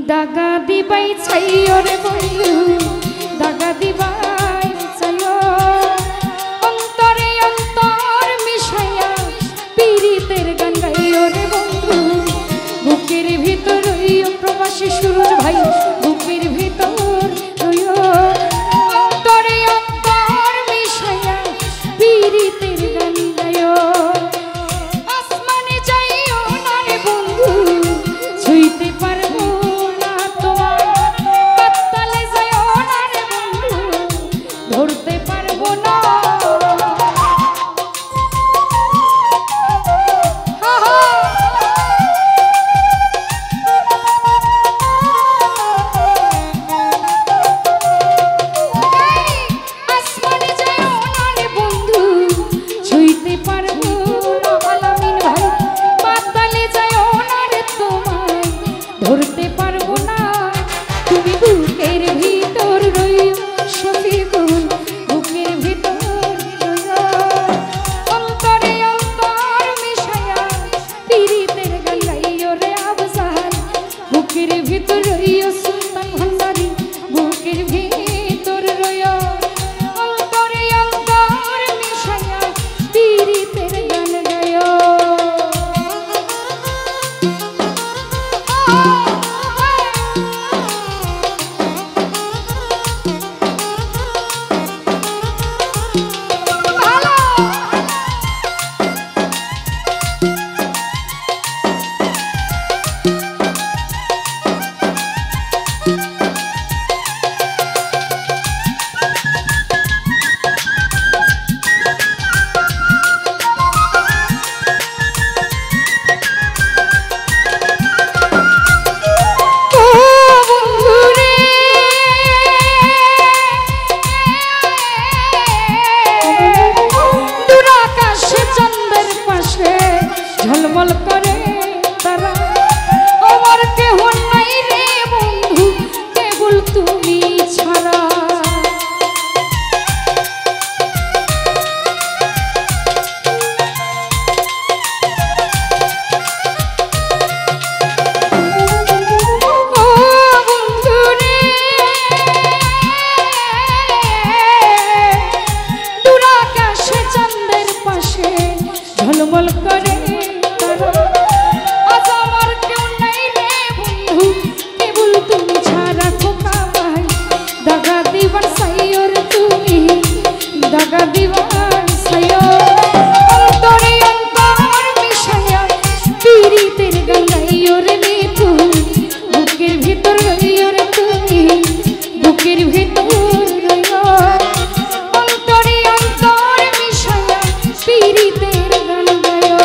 দাগা দিবাই চাইও রে বন্ধু দাগা দিবাই চাইও অন্তরে অন্তর মিশাইয়া পীড়িতের গান গাইও রে বন্ধু বুকের ভিতর রইও প্রবাসী সুরজ ভাই বুকের ভিতর রইও অন্তরে অন্তর মিশাইয়া পীড়িতের গান গাইও আসমানে যাইও না রে বন্ধু ছুঁইতে পারবো না তোমার পাতালে যাইও না রে বন্ধু ধরতে পারবো না আসমানে যাইও না রে বন্ধু ছুঁইতে পারবো না আলামিন ভাই পাতালে যাইও না রে তোমায় ধরতে পারবো না তুমি বুকের ভিতর রইও শফিকুল বুকের ভিতর রইও অন্তরে অন্তর মিশাইয়া পীড়িতের গান গাইও রে আফজাল বুকের ভিতর রইও সুলতান ভান্ডারী বুকের ভিতর রইও অন্তরে অন্তর মিশাইয়া পীড়িতের গান গাইও ঝলমল করে তারা আমার কেহ নাই রে বন্ধু কেবল তুমি ছাড়া ও বন্ধু রে দূর আকাশে চাঁদের পাশে ঝলমল করে আজ আমার কেউ নাই রে বন্ধু কেবল তুমি ছাড়া খোকা ভাই দাগা দিবার সাইও রে তুমি দাগা দিবার সাইও অন্তরে অন্তর মিশাইয়া পীড়িতের গান গাইও রে মিঠু বুকের ভিতর রইও রে তুমি বুকের ভিতর রইও অন্তরে অন্তর মিশাইয়া পীড়িতের গান গাইও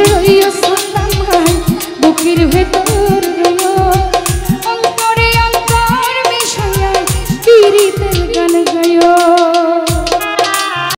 রই